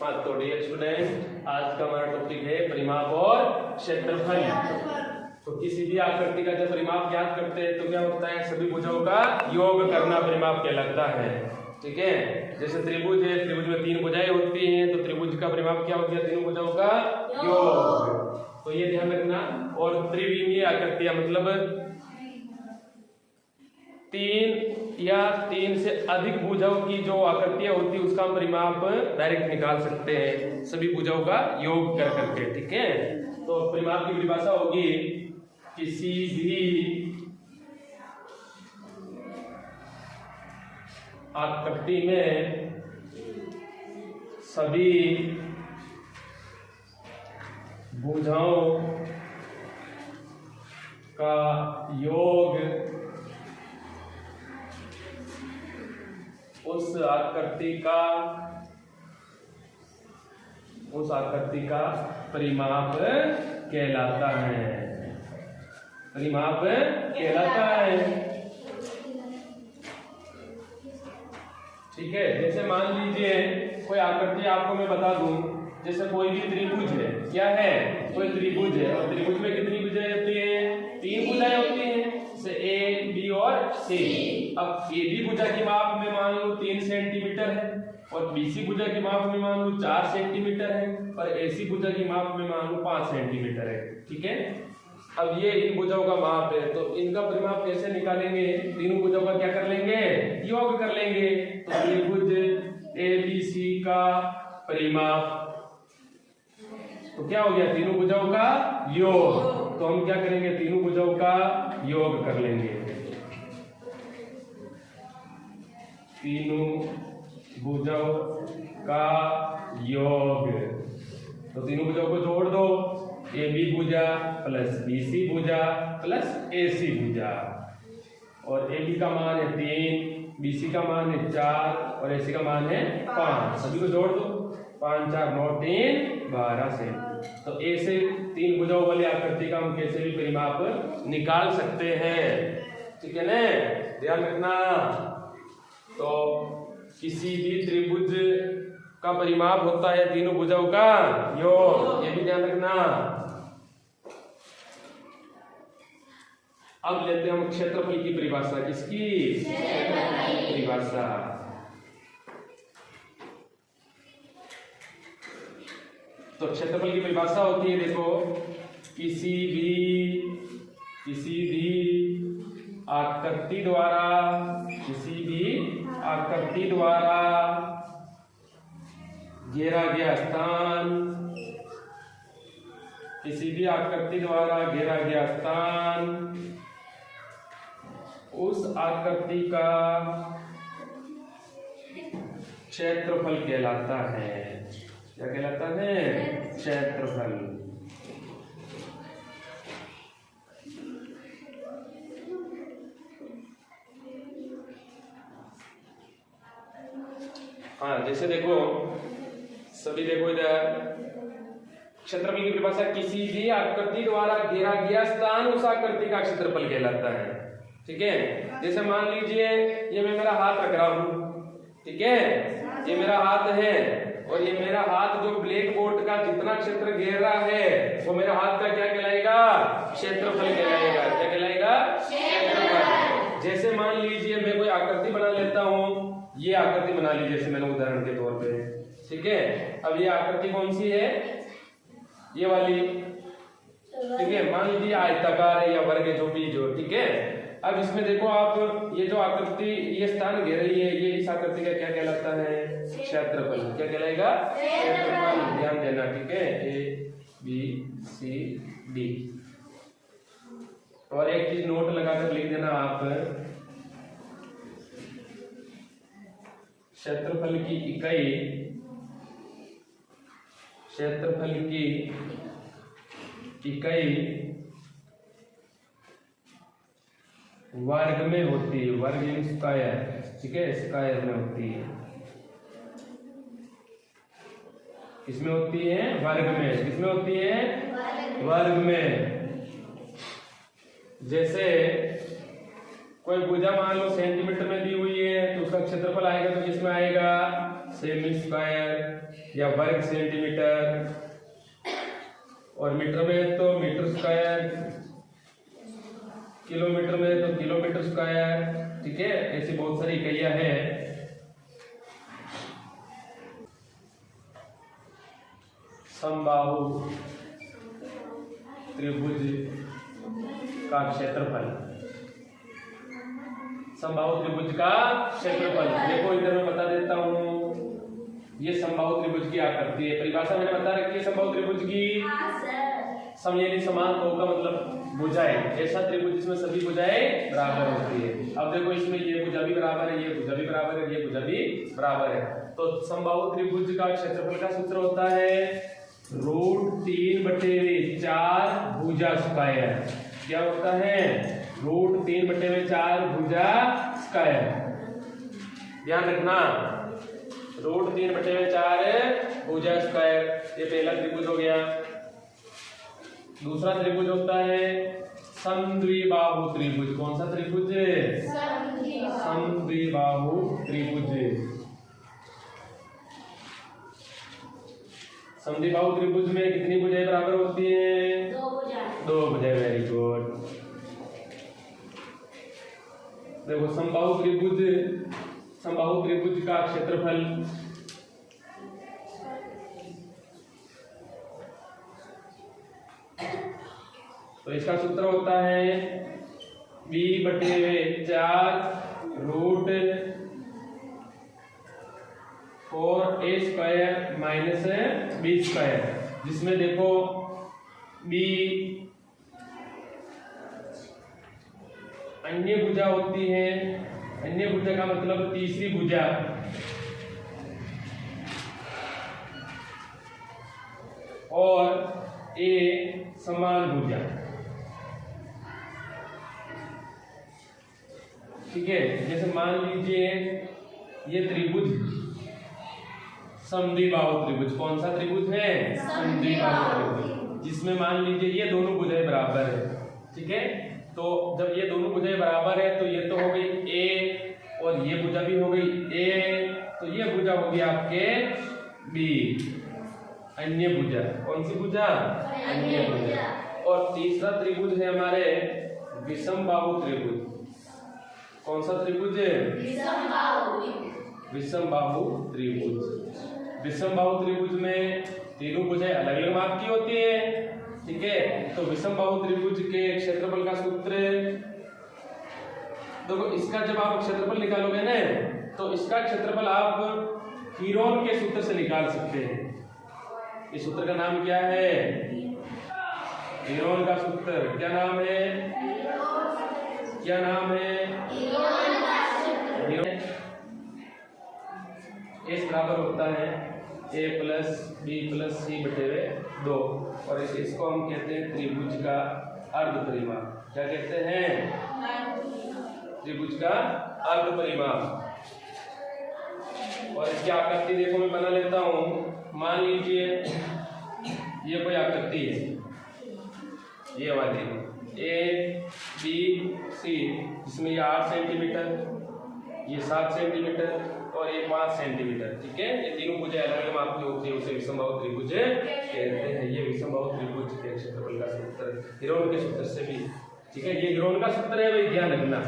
हाँ तो dear student, आज का हमारा टॉपिक है परिमाप और क्षेत्रफल। तो किसी भी आकृति का जब परिमाप ज्ञात करते हैं तो क्या होता है, सभी भुजाओं का योग करना परिमाप कहलाता है। ठीक है, जैसे त्रिभुज है, त्रिभुज में 3 भुजाएं होती हैं, तो त्रिभुज का परिमाप क्या हो गया, तीनों भुजाओं का योग। तो ये ध्यान रखना। और त्रिविमीय आकृतियां मतलब 3 या 3 से अधिक भुजाओं की जो आकृतियां होती है उसका हम परिमाप डायरेक्ट निकाल सकते हैं, सभी भुजाओं का योग कर करके। ठीक है, तो परिमाप की परिभाषा होगी किसी भी आकृति में सभी भुजाओं का योग उस आकृति का परिमाप कहलाता है, परिमाप कहलाता है। ठीक है, जैसे मान लीजिए कोई आकृति आपको मैं बता दूं, जैसे कोई भी त्रिभुज है, क्या है, कोई त्रिभुज है और त्रिभुज में कितनी भुजाएं होती हैं, 3 भुजाएं होती हैं, जैसे ए बी और सी। अब ए बी भुजा की माप में मान लो 3 सेंटीमीटर है और बीसी भुजा की माप में मान लो 4 सेंटीमीटर है और एसी भुजा की माप में मान लो 5 सेंटीमीटर है। ठीक है, अब ये इन भुजाओं का माप है, तो इनका परिमाप कैसे निकालेंगे, तीनों भुजाओं का क्या कर लेंगे, योग कर लेंगे। तो त्रिभुज एबीसी का परिमाप तो क्या हो गया, तीनों भुजाओं का योग। तो हम क्या करेंगे, तीनों भुजाओं का योग कर लेंगे, तीनों भुजाओं का योग। तो तीनों भुजाओं को जोड़ दो, ए बी भुजा प्लस बी सी भुजा प्लस ए सी भुजा, और ए बी का मान है 3, बी सी का मान है 4 और ए सी का मान है 5। सभी को जोड़ दो, 5 4 9 3 12 से। तो ए से 3 भुजाओं वाली आकृति का हम कैसे भी परिमाप निकाल सकते हैं। ठीक है ना, ध्यान रखना। तो किसी भी त्रिभुज का परिमाप होता है तीनों भुजाओं का योग, ये भी ध्यान रखना। अब लेते हैं हम क्षेत्रफल की परिभाषा, किसकी, क्षेत्रफल की परिभाषा। तो क्षेत्रफल की परिभाषा होती है, देखो, किसी भी आकृति द्वारा घेरा गया स्थान, किसी भी आकृति द्वारा घेरा गया स्थान उस आकृति का क्षेत्रफल कहलाता है। क्या कहलाता है, क्षेत्रफल। हाँ, जैसे देखो, सभी देखो इधर, क्षेत्रफल की परिभाषा किसी भी आकृति द्वारा घेरा गया स्थान उस आकृति का क्षेत्रफल कहलाता है। ठीक है, जैसे मान लीजिए ये मैं मेरा हाथ रख रहा हूं, ठीक है, ये मेरा हाथ है और ये मेरा हाथ जो ब्लैक बोर्ड का जितना क्षेत्र घेर रहा है वो मेरा हाथ का क्या कहलाएगा, क्षेत्रफल कहलाएगा। क्या कहलाएगा, क्षेत्रफल। जैसे मान लीजिए मैं कोई आकृति बना लेता हूँ, ये आकृति बना लीजिए, जैसे मैंने उदाहरण के तौर पे। ठीक है, अब ये आकृति कौन सी है, ये वाली। ठीक है, मान लीजिए आयताकार है या वर्ग है, जो भी जो। ठीक है, अब इसमें देखो आप, ये जो आकृति ये स्थान घेर रही है, ये इस आकृति का क्या कहलाता है, क्षेत्रफल। क्या कहलाएगा, क्षेत्रफल। ध्यान देना। ठीक है, ए बी सी डी। और एक चीज नोट लगाकर लिख देना आप, क्षेत्रफल की इकाई वर्ग में होती है, वर्ग इन स्क्वायर। ठीक है, स्क्वायर में होती है। किसमें होती है, वर्ग में। किसमें होती है, वर्ग में। जैसे कोई भुजा मान लो सेंटीमीटर में दी हुई है तो उसका क्षेत्रफल आएगा तो किसमें आएगा, सेमी स्क्वायर या वर्ग सेंटीमीटर, और मीटर में तो मीटर स्क्वायर, किलोमीटर में तो किलोमीटर स्क्वायर। ठीक है, ऐसी बहुत सारी इकाइयां हैं। समबाहु त्रिभुज का क्षेत्रफल, समबाहु त्रिभुज का क्षेत्रफल देखो इधर मैं बता देता हूँ। ये समबाहु त्रिभुज की आकृति है, परिभाषा मैंने बता रखी है समबाहु त्रिभुज की। सम यानी समान हो का मतलब भुजाएं, ऐसा त्रिभुज जिसमें सभी भुजाएं बराबर होती है। अब देखो इसमें ये भुजा भी बराबर है, ये भुजा भी बराबर है, ये भुजा भी बराबर है। तो समबाहु त्रिभुज का क्षेत्रफल का सूत्र होता है √3/4 भुजा स्क्वायर। क्या होता है? √3/4 भुजा स्क्वायर। ध्यान रखना, √3/4 भुजा स्क्वायर। ये पहला त्रिभुज हो गया। दूसरा त्रिभुज होता है समद्विबाहु त्रिभुज। कौन सा त्रिभुज? समद्विबाहु त्रिभुज। समद्विबाहु त्रिभुज में कितनी भुजाएं बराबर होती हैं? दो भुजाएं। Very good. देखो समबाहु त्रिभुज का क्षेत्रफल तो इसका सूत्र होता है b/4 √4a² माइनस b², जिसमें देखो b अन्य भुजा होती है। अन्य भुजा का मतलब तीसरी भुजा, और a समान भुजा। ठीक है, जैसे मान लीजिए ये त्रिभुज समद्विबाहु त्रिभुज। कौन सा त्रिभुज है? समद्विबाहु त्रिभुज, जिसमें मान लीजिए ये दोनों भुजाएं बराबर है। ठीक है, तो जब ये दोनों भुजाएं बराबर है तो ये तो हो गई a, और ये भुजा भी हो गई a, तो ये भुजा होगी आपके b, अन्य भुजा। कौन सी भुजा? अन्य भुजा। और तीसरा त्रिभुज है हमारे विषमबाहु त्रिभुज। कौन सा त्रिभुज? विषमबाहु त्रिभुज। विषमबाहु त्रिभुज में तीनों भुजाएं अलग अलग माप की होती है। ठीक है, तो विषमबाहु त्रिभुज के क्षेत्रफल का सूत्र देखो, इसका जब आप क्षेत्रफल निकालोगे ना तो इसका क्षेत्रफल आप हीरोन के सूत्र से निकाल सकते हैं। इस सूत्र का नाम क्या है? हीरोन का सूत्र। क्या नाम है? क्या नाम है? इस बराबर होता है a + b + c/2, और इसको हम कहते हैं त्रिभुज का अर्ध परिमाप। क्या कहते हैं? त्रिभुज का अर्ध परिमाप। और इसकी आकृति देखो मैं बना लेता हूं। मान लीजिए ये कोई आकृति है, ये वाली a b c, जिसमें ये 8 सेंटीमीटर, ये 7 सेंटीमीटर और ये 5 सेंटीमीटर। ठीक है, ये तीनों भुजाएं अलग अलग माप की होती है, उसे विषमबाहु त्रिभुज कहते हैं। ये विषमबाहु त्रिभुज के क्षेत्रफल का सूत्र हीरोन के सूत्र से भी। ठीक है, ये हीरोन का सूत्र है भाई, ध्यान रखना।